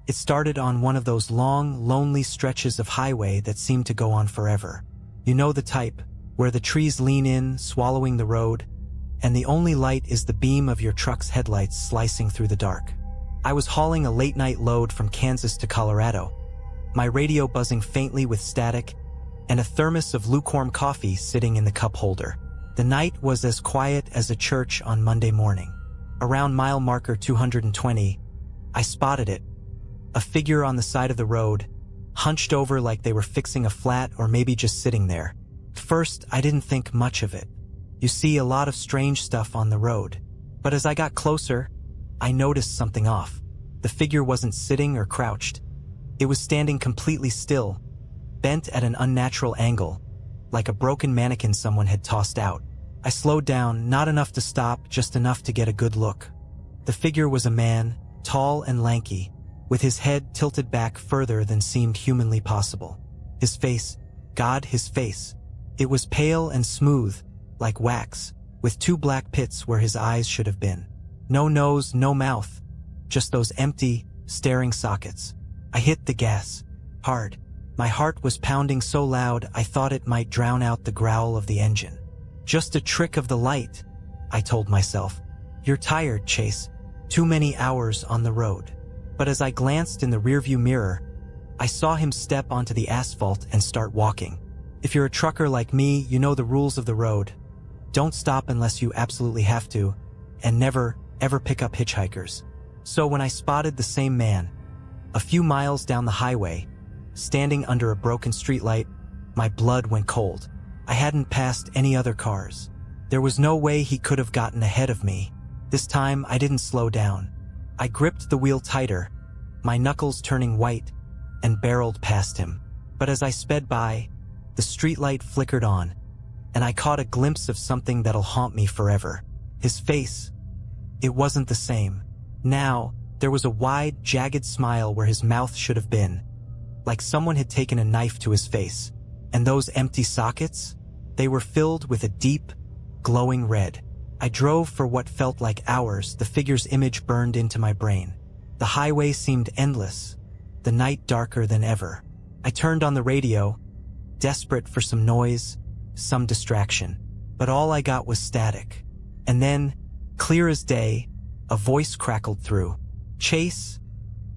It started on one of those long, lonely stretches of highway that seem to go on forever. You know the type, where the trees lean in, swallowing the road, and the only light is the beam of your truck's headlights slicing through the dark. I was hauling a late-night load from Kansas to Colorado, my radio buzzing faintly with static, and a thermos of lukewarm coffee sitting in the cup holder. The night was as quiet as a church on Monday morning. Around mile marker 220, I spotted it, a figure on the side of the road, hunched over like they were fixing a flat or maybe just sitting there. First, I didn't think much of it. You see a lot of strange stuff on the road. But as I got closer, I noticed something off. The figure wasn't sitting or crouched. It was standing completely still, bent at an unnatural angle, like a broken mannequin someone had tossed out. I slowed down, not enough to stop, just enough to get a good look. The figure was a man, tall and lanky, with his head tilted back further than seemed humanly possible. His face, God, his face. It was pale and smooth, like wax, with two black pits where his eyes should have been. No nose, no mouth, just those empty, staring sockets. I hit the gas, hard. My heart was pounding so loud I thought it might drown out the growl of the engine. Just a trick of the light, I told myself. You're tired, Chase. Too many hours on the road. But as I glanced in the rearview mirror, I saw him step onto the asphalt and start walking. If you're a trucker like me, you know the rules of the road. Don't stop unless you absolutely have to, and never, ever pick up hitchhikers. So when I spotted the same man, a few miles down the highway, standing under a broken streetlight, my blood went cold. I hadn't passed any other cars. There was no way he could have gotten ahead of me. This time, I didn't slow down. I gripped the wheel tighter, my knuckles turning white, and barreled past him. But as I sped by, the streetlight flickered on, and I caught a glimpse of something that'll haunt me forever. His face. It wasn't the same. Now, there was a wide, jagged smile where his mouth should have been, like someone had taken a knife to his face. And those empty sockets? They were filled with a deep, glowing red. I drove for what felt like hours, the figure's image burned into my brain. The highway seemed endless, the night darker than ever. I turned on the radio, desperate for some noise, some distraction. But all I got was static. And then, clear as day, a voice crackled through. Chase?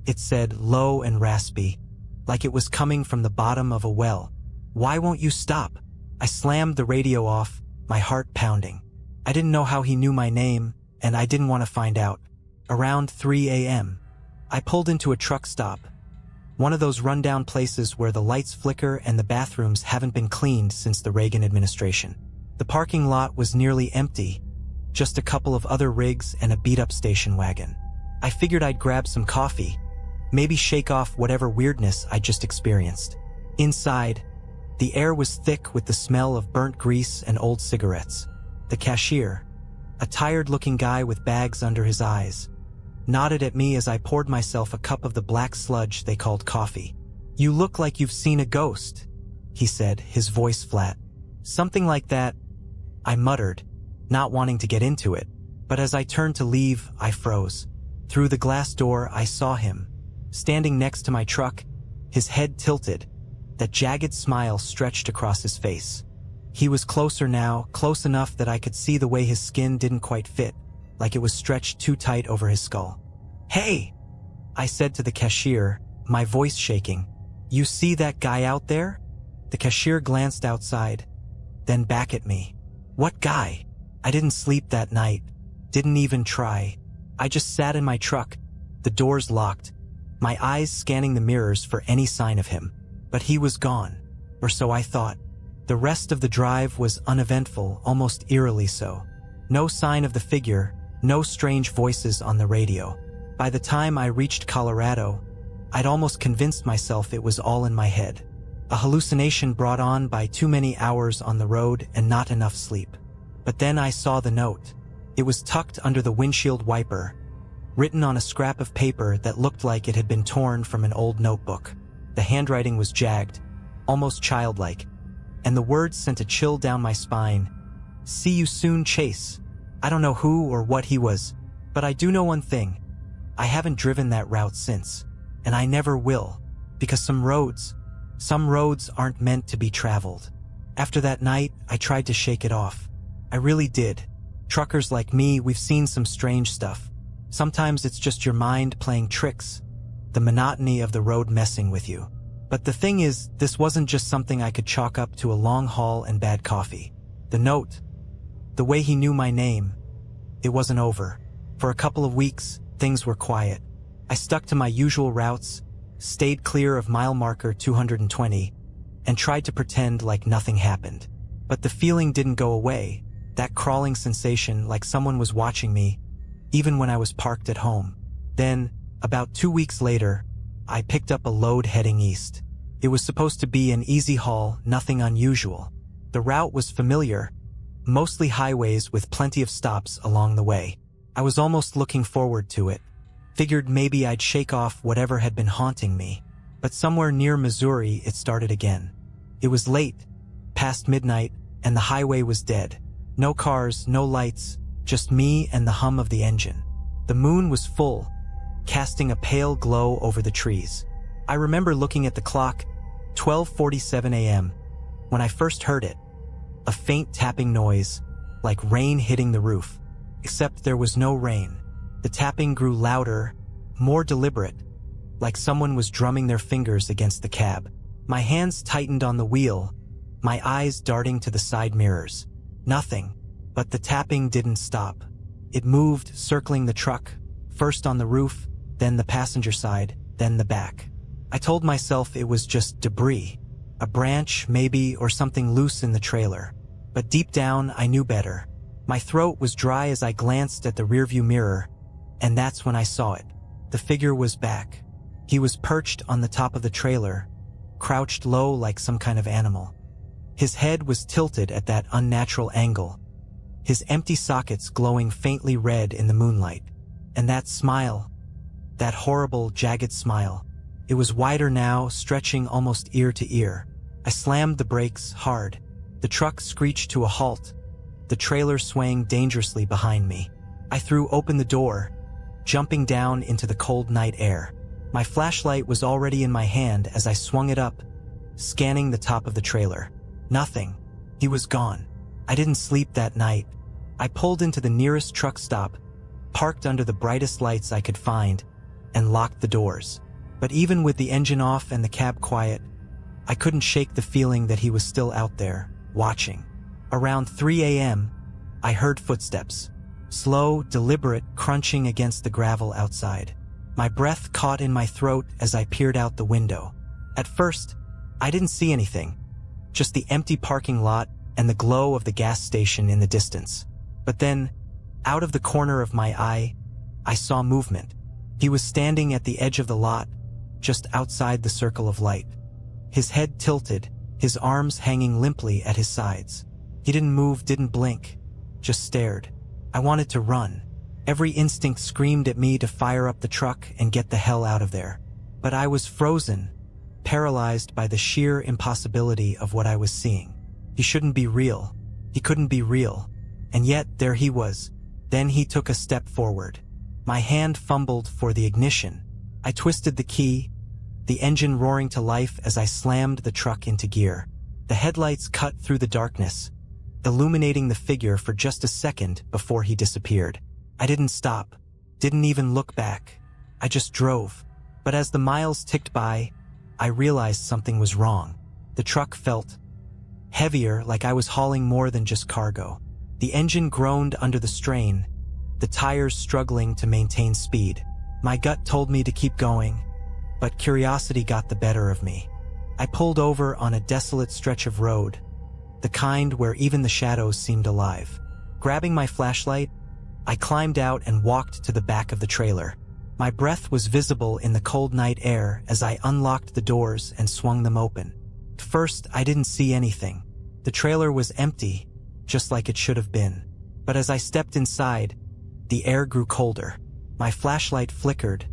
It said, low and raspy, like it was coming from the bottom of a well. Why won't you stop? I slammed the radio off, my heart pounding. I didn't know how he knew my name, and I didn't want to find out. Around 3 a.m., I pulled into a truck stop, one of those rundown places where the lights flicker and the bathrooms haven't been cleaned since the Reagan administration. The parking lot was nearly empty, just a couple of other rigs and a beat-up station wagon. I figured I'd grab some coffee, maybe shake off whatever weirdness I just experienced. Inside, the air was thick with the smell of burnt grease and old cigarettes. The cashier, a tired-looking guy with bags under his eyes, nodded at me as I poured myself a cup of the black sludge they called coffee. You look like you've seen a ghost, he said, his voice flat. Something like that, I muttered, not wanting to get into it. But as I turned to leave, I froze. Through the glass door, I saw him, standing next to my truck, his head tilted, that jagged smile stretched across his face. He was closer now, close enough that I could see the way his skin didn't quite fit, like it was stretched too tight over his skull. Hey, I said to the cashier, my voice shaking. You see that guy out there? The cashier glanced outside, then back at me. What guy? I didn't sleep that night, didn't even try. I just sat in my truck, the doors locked, my eyes scanning the mirrors for any sign of him. But he was gone, or so I thought. The rest of the drive was uneventful, almost eerily so. No sign of the figure, no strange voices on the radio. By the time I reached Colorado, I'd almost convinced myself it was all in my head. A hallucination brought on by too many hours on the road and not enough sleep. But then I saw the note. It was tucked under the windshield wiper, written on a scrap of paper that looked like it had been torn from an old notebook. The handwriting was jagged, almost childlike, and the words sent a chill down my spine. See you soon, Chase. I don't know who or what he was, but I do know one thing. I haven't driven that route since. and I never will, because some roads aren't meant to be traveled. After that night, I tried to shake it off. I really did. Truckers like me, we've seen some strange stuff. Sometimes it's just your mind playing tricks, the monotony of the road messing with you. But the thing is, this wasn't just something I could chalk up to a long haul and bad coffee. The note, the way he knew my name, it wasn't over. For a couple of weeks, things were quiet. I stuck to my usual routes, stayed clear of mile marker 220, and tried to pretend like nothing happened. But the feeling didn't go away, that crawling sensation like someone was watching me, even when I was parked at home. Then, about 2 weeks later, I picked up a load heading east. It was supposed to be an easy haul, nothing unusual. The route was familiar, mostly highways with plenty of stops along the way. I was almost looking forward to it. Figured maybe I'd shake off whatever had been haunting me. But somewhere near Missouri, it started again. It was late, past midnight, and the highway was dead. No cars, no lights, just me and the hum of the engine. The moon was full, casting a pale glow over the trees. I remember looking at the clock, 12:47 a.m., when I first heard it. A faint tapping noise, like rain hitting the roof. Except there was no rain. The tapping grew louder, more deliberate, like someone was drumming their fingers against the cab. My hands tightened on the wheel, my eyes darting to the side mirrors. Nothing, but the tapping didn't stop. It moved, circling the truck, first on the roof, then the passenger side, then the back. I told myself it was just debris, a branch maybe, or something loose in the trailer. But deep down, I knew better. My throat was dry as I glanced at the rearview mirror, and that's when I saw it. The figure was back. He was perched on the top of the trailer, crouched low like some kind of animal. His head was tilted at that unnatural angle, his empty sockets glowing faintly red in the moonlight. And that smile, that horrible, jagged smile, it was wider now, stretching almost ear to ear. I slammed the brakes hard. The truck screeched to a halt, the trailer swaying dangerously behind me. I threw open the door, jumping down into the cold night air. My flashlight was already in my hand as I swung it up, scanning the top of the trailer. Nothing. He was gone. I didn't sleep that night. I pulled into the nearest truck stop, parked under the brightest lights I could find, and locked the doors. But even with the engine off and the cab quiet, I couldn't shake the feeling that he was still out there, watching. Around 3 a.m., I heard footsteps. Slow, deliberate crunching against the gravel outside. My breath caught in my throat as I peered out the window. At first, I didn't see anything, just the empty parking lot and the glow of the gas station in the distance. But then, out of the corner of my eye, I saw movement. He was standing at the edge of the lot, just outside the circle of light. His head tilted, his arms hanging limply at his sides. He didn't move, didn't blink, just stared. I wanted to run. Every instinct screamed at me to fire up the truck and get the hell out of there. But I was frozen, paralyzed by the sheer impossibility of what I was seeing. He shouldn't be real. He couldn't be real. And yet, there he was. Then he took a step forward. My hand fumbled for the ignition. I twisted the key, the engine roaring to life as I slammed the truck into gear. The headlights cut through the darkness, illuminating the figure for just a second before he disappeared. I didn't stop, didn't even look back. I just drove. But as the miles ticked by, I realized something was wrong. The truck felt heavier, like I was hauling more than just cargo. The engine groaned under the strain, the tires struggling to maintain speed. My gut told me to keep going, but curiosity got the better of me. I pulled over on a desolate stretch of road, the kind where even the shadows seemed alive. Grabbing my flashlight, I climbed out and walked to the back of the trailer. My breath was visible in the cold night air as I unlocked the doors and swung them open. At first, I didn't see anything. The trailer was empty, just like it should have been. But as I stepped inside, the air grew colder. My flashlight flickered,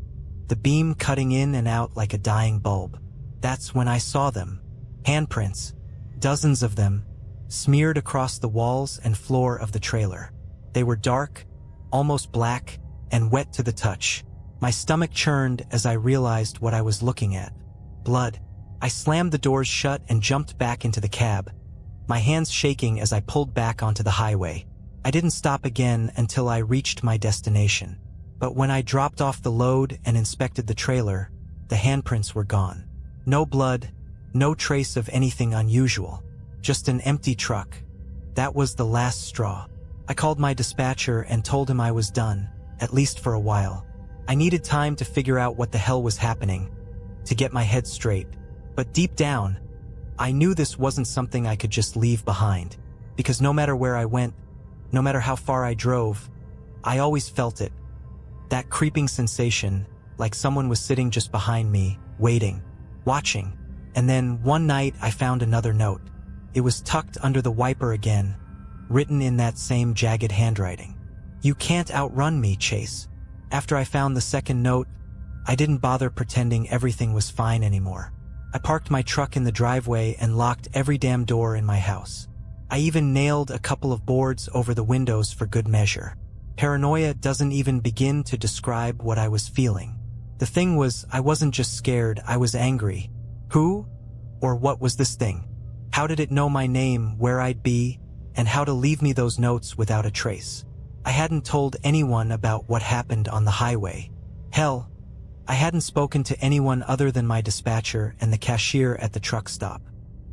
the beam cutting in and out like a dying bulb. That's when I saw them. Handprints, dozens of them, smeared across the walls and floor of the trailer. They were dark, almost black, and wet to the touch. My stomach churned as I realized what I was looking at. Blood. I slammed the doors shut and jumped back into the cab, my hands shaking as I pulled back onto the highway. I didn't stop again until I reached my destination. But when I dropped off the load and inspected the trailer, the handprints were gone. No blood, no trace of anything unusual. Just an empty truck. That was the last straw. I called my dispatcher and told him I was done, at least for a while. I needed time to figure out what the hell was happening, to get my head straight. But deep down, I knew this wasn't something I could just leave behind, because no matter where I went, no matter how far I drove, I always felt it. That creeping sensation, like someone was sitting just behind me, waiting, watching. And then one night I found another note. It was tucked under the wiper again, written in that same jagged handwriting. "You can't outrun me, Chase." After I found the second note, I didn't bother pretending everything was fine anymore. I parked my truck in the driveway and locked every damn door in my house. I even nailed a couple of boards over the windows for good measure. Paranoia doesn't even begin to describe what I was feeling. The thing was, I wasn't just scared, I was angry. Who or what was this thing? How did it know my name, where I'd be, and how to leave me those notes without a trace? I hadn't told anyone about what happened on the highway. Hell, I hadn't spoken to anyone other than my dispatcher and the cashier at the truck stop.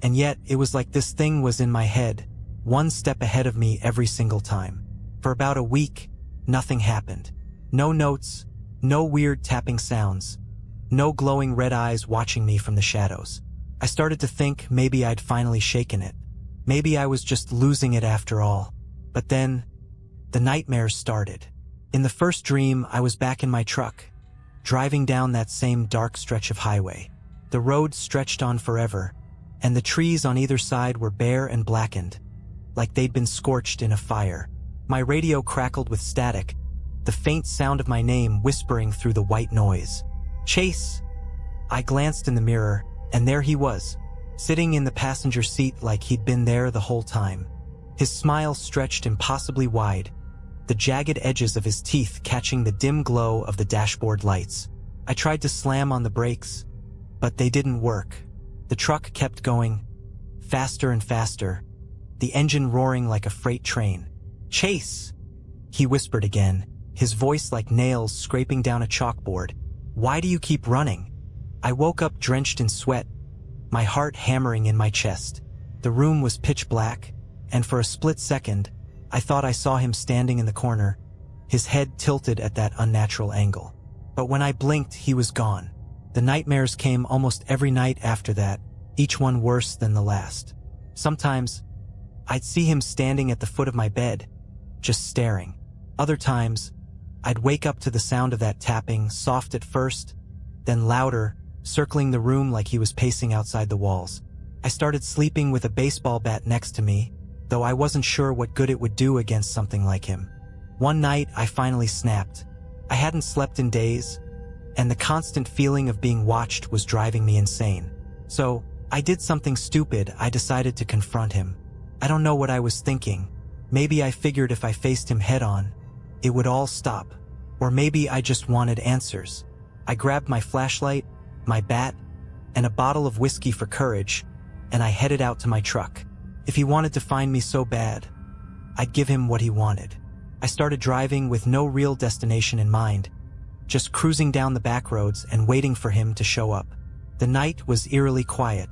And yet, it was like this thing was in my head, one step ahead of me every single time. For about a week, nothing happened. No notes, no weird tapping sounds, no glowing red eyes watching me from the shadows. I started to think maybe I'd finally shaken it. Maybe I was just losing it after all. But then, the nightmares started. In the first dream, I was back in my truck, driving down that same dark stretch of highway. The road stretched on forever, and the trees on either side were bare and blackened, like they'd been scorched in a fire. My radio crackled with static, the faint sound of my name whispering through the white noise. "Chase!" I glanced in the mirror, and there he was, sitting in the passenger seat like he'd been there the whole time. His smile stretched impossibly wide, the jagged edges of his teeth catching the dim glow of the dashboard lights. I tried to slam on the brakes, but they didn't work. The truck kept going, faster and faster, the engine roaring like a freight train. "Chase!" he whispered again, his voice like nails scraping down a chalkboard. "Why do you keep running?" I woke up drenched in sweat, my heart hammering in my chest. The room was pitch black, and for a split second, I thought I saw him standing in the corner, his head tilted at that unnatural angle. But when I blinked, he was gone. The nightmares came almost every night after that, each one worse than the last. Sometimes, I'd see him standing at the foot of my bed, just staring. Other times, I'd wake up to the sound of that tapping, soft at first, then louder, circling the room like he was pacing outside the walls. I started sleeping with a baseball bat next to me, though I wasn't sure what good it would do against something like him. One night, I finally snapped. I hadn't slept in days, and the constant feeling of being watched was driving me insane. So, I did something stupid. I decided to confront him. I don't know what I was thinking. Maybe I figured if I faced him head-on, it would all stop. Or maybe I just wanted answers. I grabbed my flashlight, my bat, and a bottle of whiskey for courage, and I headed out to my truck. If he wanted to find me so bad, I'd give him what he wanted. I started driving with no real destination in mind, just cruising down the back roads and waiting for him to show up. The night was eerily quiet,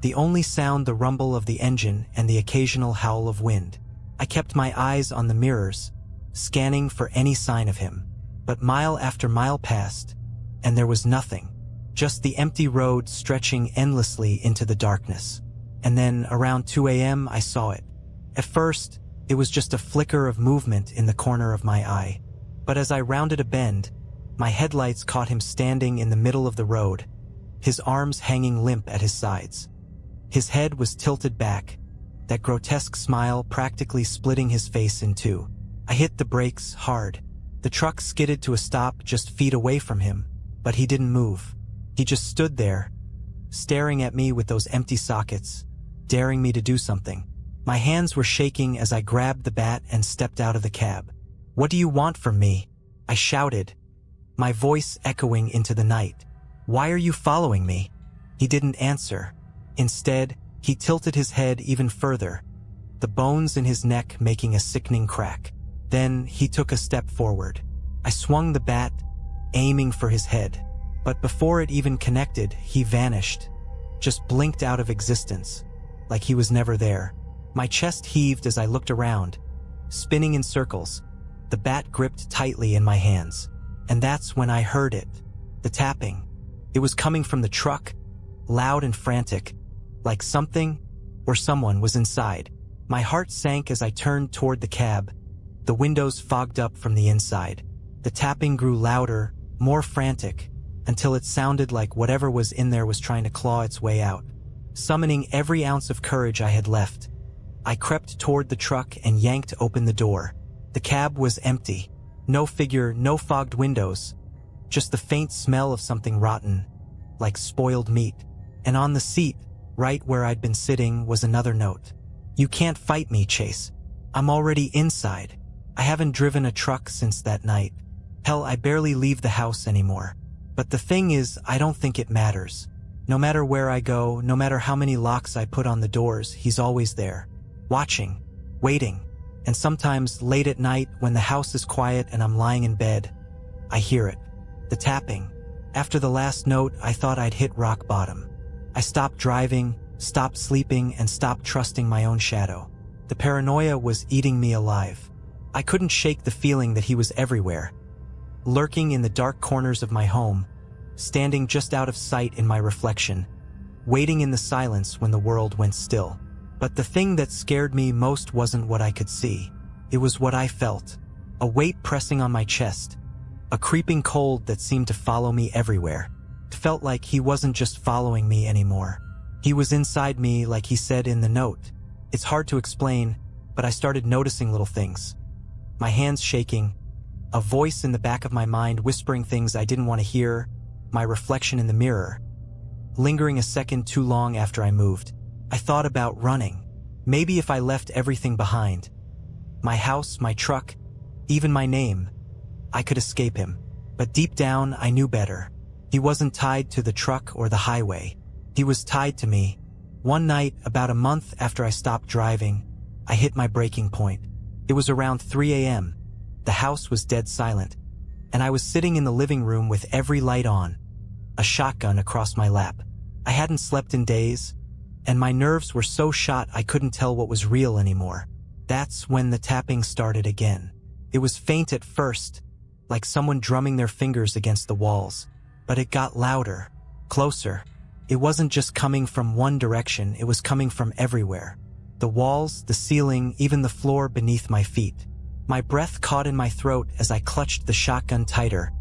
the only sound the rumble of the engine and the occasional howl of wind. I kept my eyes on the mirrors, scanning for any sign of him. But mile after mile passed, and there was nothing, just the empty road stretching endlessly into the darkness. And then, around 2 a.m., I saw it. At first, it was just a flicker of movement in the corner of my eye. But as I rounded a bend, my headlights caught him standing in the middle of the road, his arms hanging limp at his sides. His head was tilted back, that grotesque smile practically splitting his face in two. I hit the brakes hard. The truck skidded to a stop just feet away from him, but he didn't move. He just stood there, staring at me with those empty sockets, daring me to do something. My hands were shaking as I grabbed the bat and stepped out of the cab. "What do you want from me?" I shouted, my voice echoing into the night. "Why are you following me?" He didn't answer. Instead, he tilted his head even further, the bones in his neck making a sickening crack. Then he took a step forward. I swung the bat, aiming for his head. But before it even connected, he vanished, just blinked out of existence, like he was never there. My chest heaved as I looked around, spinning in circles, the bat gripped tightly in my hands. And that's when I heard it, the tapping. It was coming from the truck, loud and frantic, like something or someone was inside. My heart sank as I turned toward the cab, the windows fogged up from the inside. The tapping grew louder, more frantic, until it sounded like whatever was in there was trying to claw its way out. Summoning every ounce of courage I had left, I crept toward the truck and yanked open the door. The cab was empty. No figure, no fogged windows, just the faint smell of something rotten, like spoiled meat. And on the seat, right where I'd been sitting, was another note. "You can't fight me, Chase. I'm already inside. I haven't driven a truck since that night. Hell, I barely leave the house anymore. But the thing is, I don't think it matters. No matter where I go, no matter how many locks I put on the doors, he's always there, watching, waiting. And sometimes late at night, when the house is quiet and I'm lying in bed, I hear it, the tapping. After the last note, I thought I'd hit rock bottom. I stopped driving, stopped sleeping, and stopped trusting my own shadow. The paranoia was eating me alive. I couldn't shake the feeling that he was everywhere, lurking in the dark corners of my home, standing just out of sight in my reflection, waiting in the silence when the world went still. But the thing that scared me most wasn't what I could see. It was what I felt. A weight pressing on my chest. A creeping cold that seemed to follow me everywhere. It felt like he wasn't just following me anymore. He was inside me, like he said in the note. It's hard to explain, but I started noticing little things. My hands shaking, a voice in the back of my mind whispering things I didn't want to hear, my reflection in the mirror. Lingering a second too long after I moved, I thought about running. Maybe if I left everything behind, my house, my truck, even my name, I could escape him. But deep down, I knew better. He wasn't tied to the truck or the highway. He was tied to me. One night, about a month after I stopped driving, I hit my breaking point. It was around 3 a.m. The house was dead silent, and I was sitting in the living room with every light on, a shotgun across my lap. I hadn't slept in days, and my nerves were so shot I couldn't tell what was real anymore. That's when the tapping started again. It was faint at first, like someone drumming their fingers against the walls, but it got louder, closer. It wasn't just coming from one direction, it was coming from everywhere. The walls, the ceiling, even the floor beneath my feet. My breath caught in my throat as I clutched the shotgun tighter,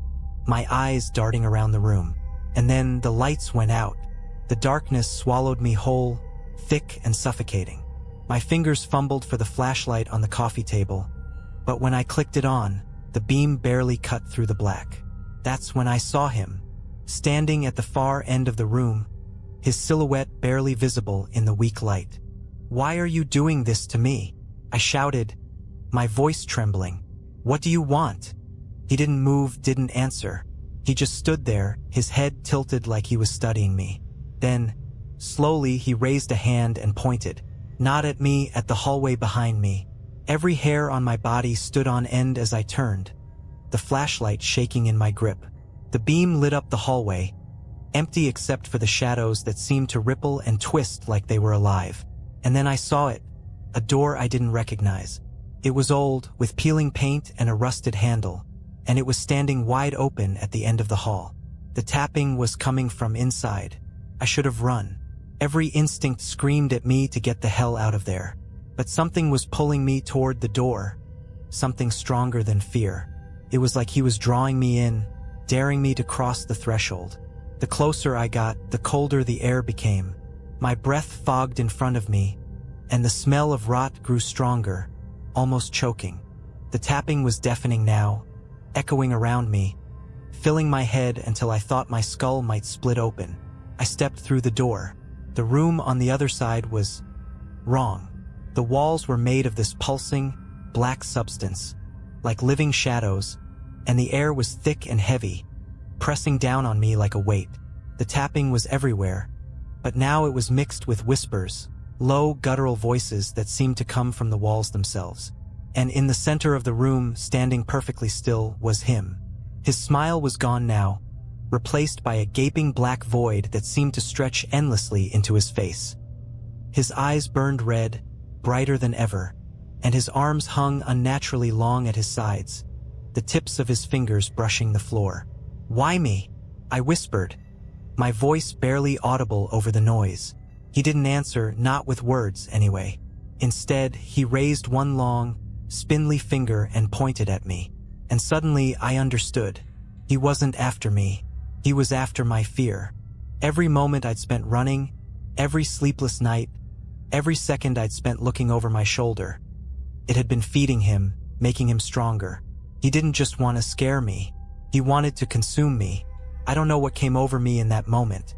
my eyes darting around the room. And then the lights went out. The darkness swallowed me whole, thick and suffocating. My fingers fumbled for the flashlight on the coffee table, but when I clicked it on, the beam barely cut through the black. That's when I saw him, standing at the far end of the room, his silhouette barely visible in the weak light. "Why are you doing this to me?" I shouted, my voice trembling. "What do you want?" He didn't move, didn't answer. He just stood there, his head tilted like he was studying me. Then, slowly, he raised a hand and pointed. Not at me, at the hallway behind me. Every hair on my body stood on end as I turned, the flashlight shaking in my grip. The beam lit up the hallway, empty except for the shadows that seemed to ripple and twist like they were alive. And then I saw it, a door I didn't recognize. It was old, with peeling paint and a rusted handle, and it was standing wide open at the end of the hall. The tapping was coming from inside. I should have run. Every instinct screamed at me to get the hell out of there. But something was pulling me toward the door, something stronger than fear. It was like he was drawing me in, daring me to cross the threshold. The closer I got, the colder the air became. My breath fogged in front of me, and the smell of rot grew stronger, almost choking. The tapping was deafening now, echoing around me, filling my head until I thought my skull might split open. I stepped through the door. The room on the other side was wrong. The walls were made of this pulsing, black substance, like living shadows, and the air was thick and heavy, pressing down on me like a weight. The tapping was everywhere, but now it was mixed with whispers, low, guttural voices that seemed to come from the walls themselves. And in the center of the room, standing perfectly still, was him. His smile was gone now, replaced by a gaping black void that seemed to stretch endlessly into his face. His eyes burned red, brighter than ever, and his arms hung unnaturally long at his sides, the tips of his fingers brushing the floor. "Why me?" I whispered, my voice barely audible over the noise. He didn't answer, not with words anyway. Instead, he raised one long, spindly finger and pointed at me. And suddenly I understood. He wasn't after me. He was after my fear. Every moment I'd spent running, every sleepless night, every second I'd spent looking over my shoulder. It had been feeding him, making him stronger. He didn't just want to scare me. He wanted to consume me. I don't know what came over me in that moment.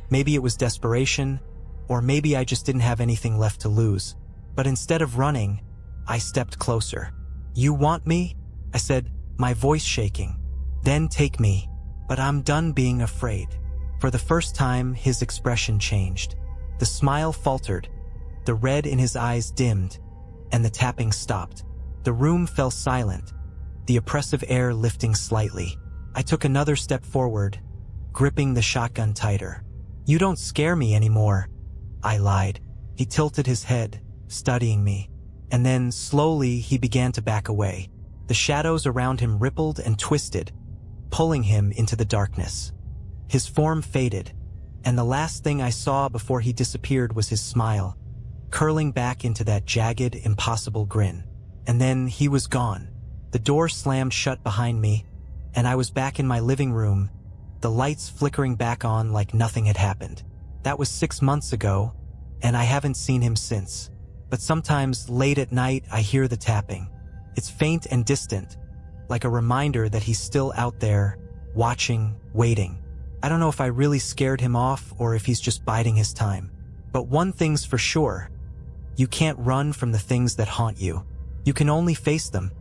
Maybe it was desperation, or maybe I just didn't have anything left to lose. But instead of running, I stepped closer. "You want me?" I said, my voice shaking. "Then take me." But I'm done being afraid. For the first time, his expression changed. The smile faltered, the red in his eyes dimmed, and the tapping stopped. The room fell silent, the oppressive air lifting slightly. I took another step forward, gripping the shotgun tighter. "You don't scare me anymore," I lied. He tilted his head, studying me, and then slowly he began to back away. The shadows around him rippled and twisted, pulling him into the darkness. His form faded, and the last thing I saw before he disappeared was his smile, curling back into that jagged, impossible grin. And then he was gone. The door slammed shut behind me, and I was back in my living room, the lights flickering back on like nothing had happened. That was 6 months ago, and I haven't seen him since. But sometimes, late at night, I hear the tapping. It's faint and distant, like a reminder that he's still out there, watching, waiting. I don't know if I really scared him off or if he's just biding his time. But one thing's for sure, you can't run from the things that haunt you. You can only face them,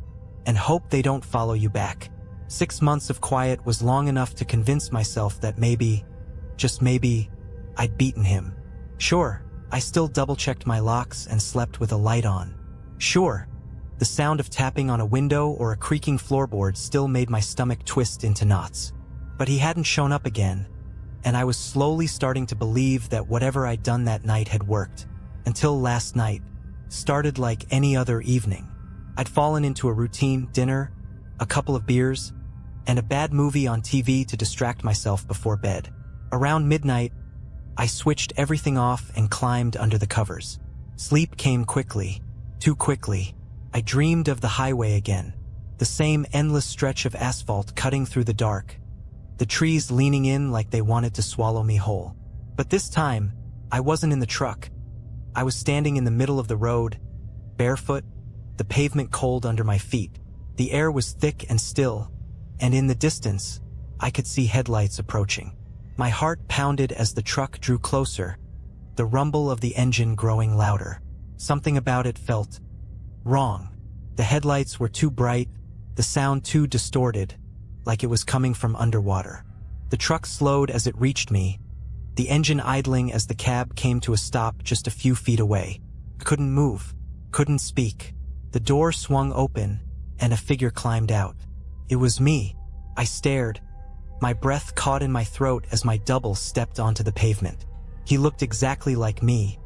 and hope they don't follow you back. 6 months of quiet was long enough to convince myself that maybe, just maybe, I'd beaten him. Sure, I still double-checked my locks and slept with a light on. Sure, the sound of tapping on a window or a creaking floorboard still made my stomach twist into knots. But he hadn't shown up again, and I was slowly starting to believe that whatever I'd done that night had worked. Until last night started like any other evening. I'd fallen into a routine dinner, a couple of beers, and a bad movie on TV to distract myself before bed. Around midnight, I switched everything off and climbed under the covers. Sleep came quickly, too quickly. I dreamed of the highway again, the same endless stretch of asphalt cutting through the dark, the trees leaning in like they wanted to swallow me whole. But this time, I wasn't in the truck. I was standing in the middle of the road, barefoot, the pavement cold under my feet. The air was thick and still, and in the distance, I could see headlights approaching. My heart pounded as the truck drew closer, the rumble of the engine growing louder. Something about it felt wrong. The headlights were too bright, the sound too distorted, like it was coming from underwater. The truck slowed as it reached me, the engine idling as the cab came to a stop just a few feet away. Couldn't move, couldn't speak. The door swung open, and a figure climbed out. It was me. I stared, my breath caught in my throat as my double stepped onto the pavement. He looked exactly like me.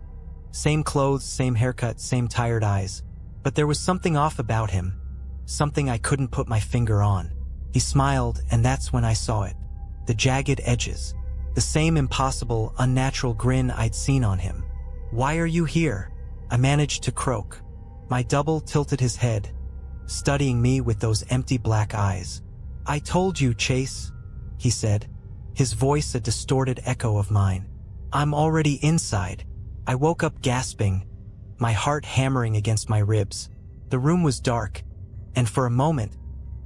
Same clothes, same haircut, same tired eyes. But there was something off about him, something I couldn't put my finger on. He smiled, and that's when I saw it. The jagged edges, the same impossible, unnatural grin I'd seen on him. "Why are you here?" I managed to croak. My double tilted his head, studying me with those empty black eyes. "I told you, Chase," he said, his voice a distorted echo of mine. "I'm already inside." I woke up gasping, my heart hammering against my ribs. The room was dark, and for a moment,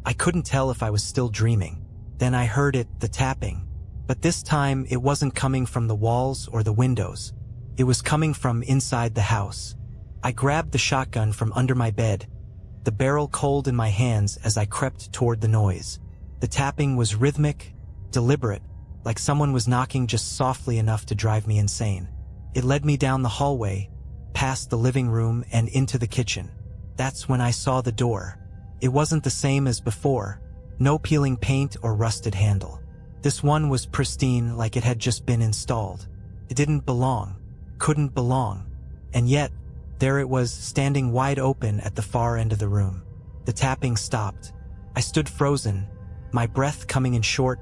I couldn't tell if I was still dreaming. Then I heard it, the tapping. But this time, it wasn't coming from the walls or the windows. It was coming from inside the house. I grabbed the shotgun from under my bed, the barrel cold in my hands as I crept toward the noise. The tapping was rhythmic, deliberate, like someone was knocking just softly enough to drive me insane. It led me down the hallway, past the living room and into the kitchen. That's when I saw the door. It wasn't the same as before. No peeling paint or rusted handle. This one was pristine, like it had just been installed. It didn't belong, couldn't belong. And yet, there it was, standing wide open at the far end of the room. The tapping stopped. I stood frozen, my breath coming in short,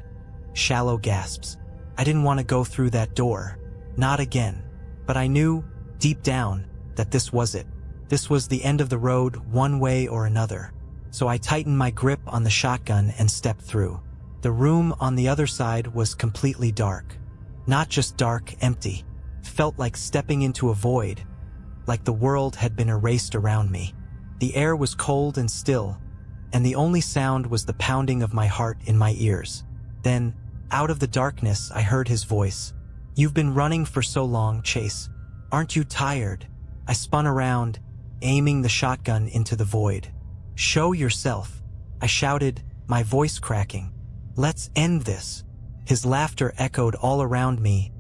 shallow gasps. I didn't want to go through that door. Not again. But I knew, deep down, that this was it. This was the end of the road, one way or another. So I tightened my grip on the shotgun and stepped through. The room on the other side was completely dark. Not just dark, empty. Felt like stepping into a void, like the world had been erased around me. The air was cold and still, and the only sound was the pounding of my heart in my ears. Then, out of the darkness, I heard his voice. "You've been running for so long, Chase. Aren't you tired?" I spun around, aiming the shotgun into the void. "Show yourself," I shouted, my voice cracking. "Let's end this." His laughter echoed all around me,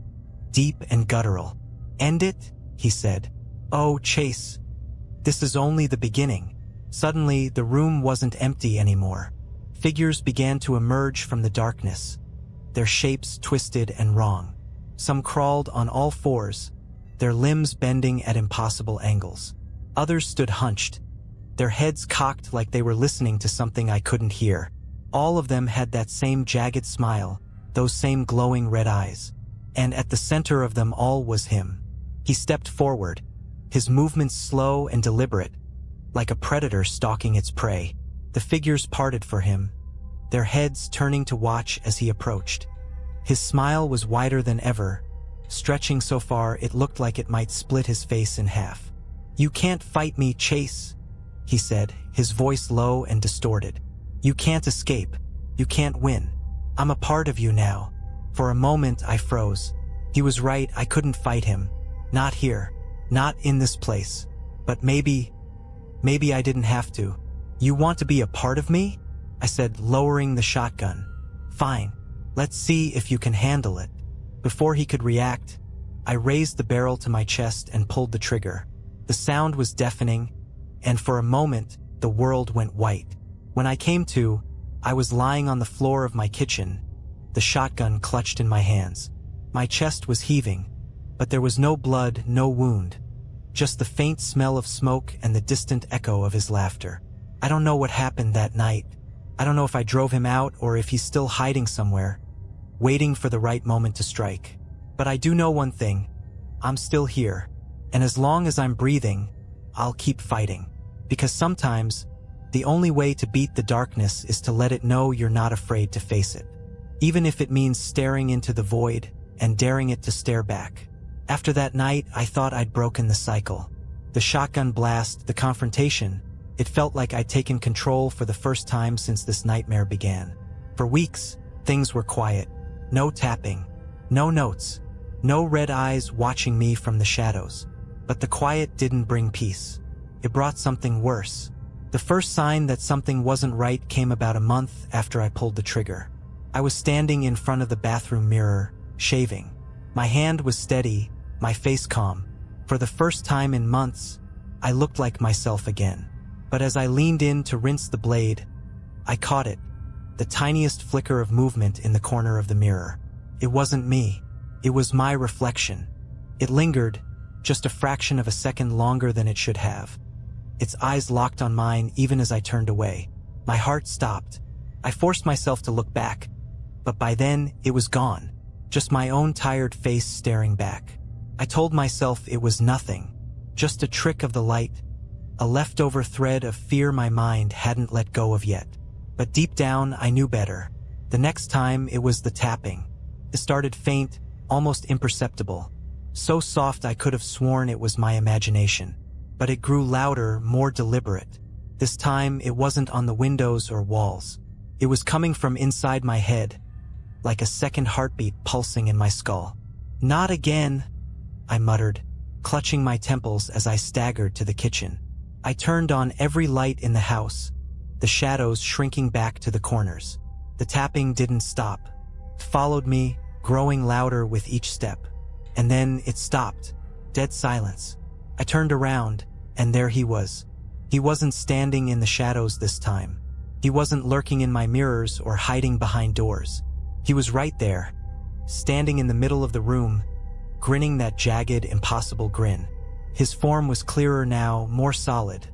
deep and guttural. "End it?" he said. "Oh, Chase, this is only the beginning." Suddenly, the room wasn't empty anymore. Figures began to emerge from the darkness, their shapes twisted and wrong. Some crawled on all fours, their limbs bending at impossible angles. Others stood hunched, their heads cocked like they were listening to something I couldn't hear. All of them had that same jagged smile, those same glowing red eyes. And at the center of them all was him. He stepped forward, his movements slow and deliberate, like a predator stalking its prey. The figures parted for him, their heads turning to watch as he approached. His smile was wider than ever, stretching so far it looked like it might split his face in half. "You can't fight me, Chase," he said, his voice low and distorted. "You can't escape. You can't win. I'm a part of you now." For a moment I froze. He was right, I couldn't fight him. Not here. Not in this place. But maybe I didn't have to. "You want to be a part of me?" I said, lowering the shotgun. "Fine. Let's see if you can handle it." Before he could react, I raised the barrel to my chest and pulled the trigger. The sound was deafening, and for a moment, the world went white. When I came to, I was lying on the floor of my kitchen, the shotgun clutched in my hands. My chest was heaving, but there was no blood, no wound. Just the faint smell of smoke and the distant echo of his laughter. I don't know what happened that night. I don't know if I drove him out or if he's still hiding somewhere, waiting for the right moment to strike. But I do know one thing. I'm still here. And as long as I'm breathing, I'll keep fighting. Because sometimes, the only way to beat the darkness is to let it know you're not afraid to face it. Even if it means staring into the void and daring it to stare back. After that night, I thought I'd broken the cycle. The shotgun blast, the confrontation, it felt like I'd taken control for the first time since this nightmare began. For weeks, things were quiet. No tapping, no notes, no red eyes watching me from the shadows. But the quiet didn't bring peace. It brought something worse. The first sign that something wasn't right came about a month after I pulled the trigger. I was standing in front of the bathroom mirror, shaving. My hand was steady, my face calm. For the first time in months, I looked like myself again. But as I leaned in to rinse the blade, I caught it, the tiniest flicker of movement in the corner of the mirror. It wasn't me. It was my reflection. It lingered, just a fraction of a second longer than it should have. Its eyes locked on mine even as I turned away. My heart stopped. I forced myself to look back, but by then it was gone. Just my own tired face staring back. I told myself it was nothing, just a trick of the light, a leftover thread of fear my mind hadn't let go of yet. But deep down, I knew better. The next time, it was the tapping. It started faint, almost imperceptible. So soft I could have sworn it was my imagination. But it grew louder, more deliberate. This time, it wasn't on the windows or walls. It was coming from inside my head, like a second heartbeat pulsing in my skull. "Not again," I muttered, clutching my temples as I staggered to the kitchen. I turned on every light in the house, the shadows shrinking back to the corners. The tapping didn't stop. followed me, growing louder with each step. And then it stopped. Dead silence. I turned around, and there he was. He wasn't standing in the shadows this time. He wasn't lurking in my mirrors or hiding behind doors. He was right there, standing in the middle of the room, grinning that jagged, impossible grin. His form was clearer now, more solid.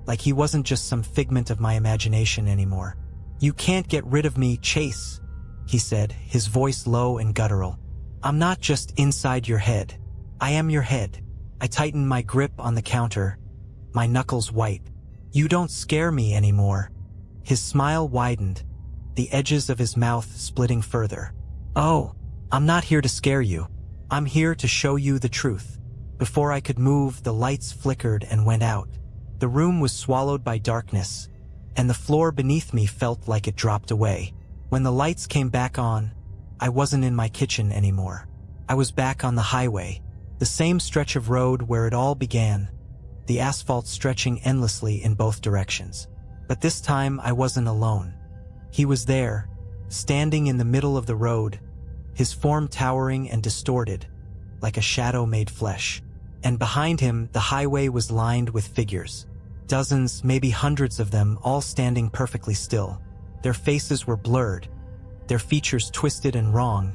Like he wasn't just some figment of my imagination anymore. "You can't get rid of me, Chase," he said, his voice low and guttural. "I'm not just inside your head. I am your head." I tightened my grip on the counter, my knuckles white. "You don't scare me anymore." His smile widened, the edges of his mouth splitting further. "Oh, I'm not here to scare you. I'm here to show you the truth." Before I could move, the lights flickered and went out. The room was swallowed by darkness, and the floor beneath me felt like it dropped away. When the lights came back on, I wasn't in my kitchen anymore. I was back on the highway, the same stretch of road where it all began, the asphalt stretching endlessly in both directions. But this time I wasn't alone. He was there, standing in the middle of the road, his form towering and distorted, like a shadow made flesh. And behind him, the highway was lined with figures. Dozens, maybe hundreds of them, all standing perfectly still. Their faces were blurred, their features twisted and wrong,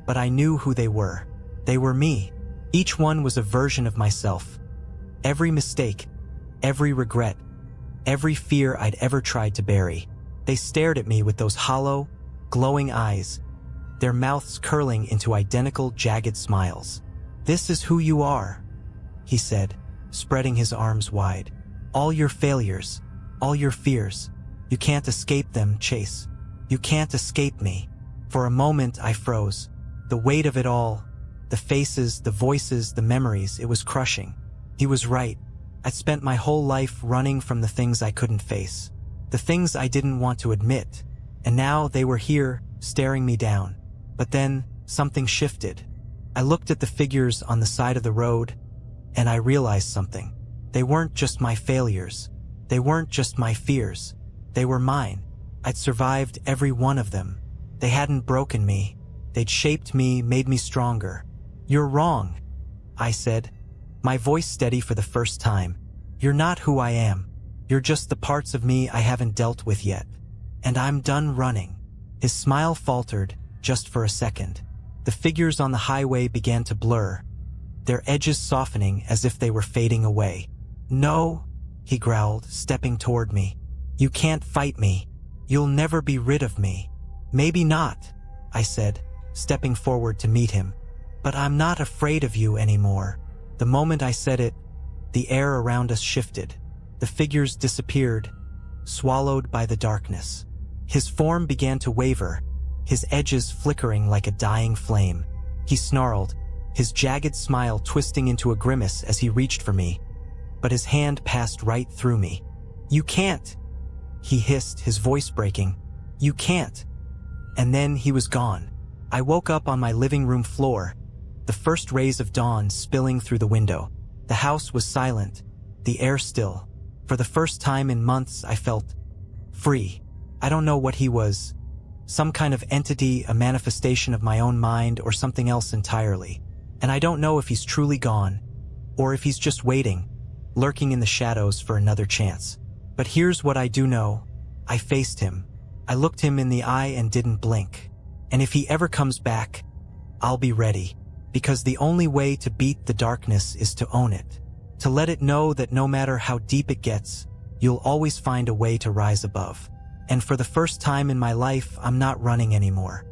but I knew who they were. They were me. Each one was a version of myself. Every mistake, every regret, every fear I'd ever tried to bury. They stared at me with those hollow, glowing eyes, their mouths curling into identical, jagged smiles. "This is who you are," he said, spreading his arms wide. "All your failures, all your fears. You can't escape them, Chase. You can't escape me." For a moment I froze. The weight of it all, the faces, the voices, the memories, it was crushing. He was right. I'd spent my whole life running from the things I couldn't face, the things I didn't want to admit, and now they were here, staring me down. But then, something shifted. I looked at the figures on the side of the road, and I realized something. They weren't just my failures. They weren't just my fears. They were mine. I'd survived every one of them. They hadn't broken me. They'd shaped me, made me stronger. "You're wrong," I said, my voice steady for the first time. "You're not who I am. You're just the parts of me I haven't dealt with yet. And I'm done running." His smile faltered, just for a second. The figures on the highway began to blur, their edges softening as if they were fading away. "No," he growled, stepping toward me. "You can't fight me. You'll never be rid of me." "Maybe not," I said, stepping forward to meet him. "But I'm not afraid of you anymore." The moment I said it, the air around us shifted. The figures disappeared, swallowed by the darkness. His form began to waver, his edges flickering like a dying flame. He snarled, his jagged smile twisting into a grimace as he reached for me, but his hand passed right through me. "You can't," he hissed, his voice breaking. "You can't." And then he was gone. I woke up on my living room floor, the first rays of dawn spilling through the window. The house was silent, the air still. For the first time in months, I felt free. I don't know what he was. Some kind of entity, a manifestation of my own mind, or something else entirely. And I don't know if he's truly gone, or if he's just waiting, lurking in the shadows for another chance. But here's what I do know. I faced him. I looked him in the eye and didn't blink. And if he ever comes back, I'll be ready. Because the only way to beat the darkness is to own it. To let it know that no matter how deep it gets, you'll always find a way to rise above. And for the first time in my life, I'm not running anymore.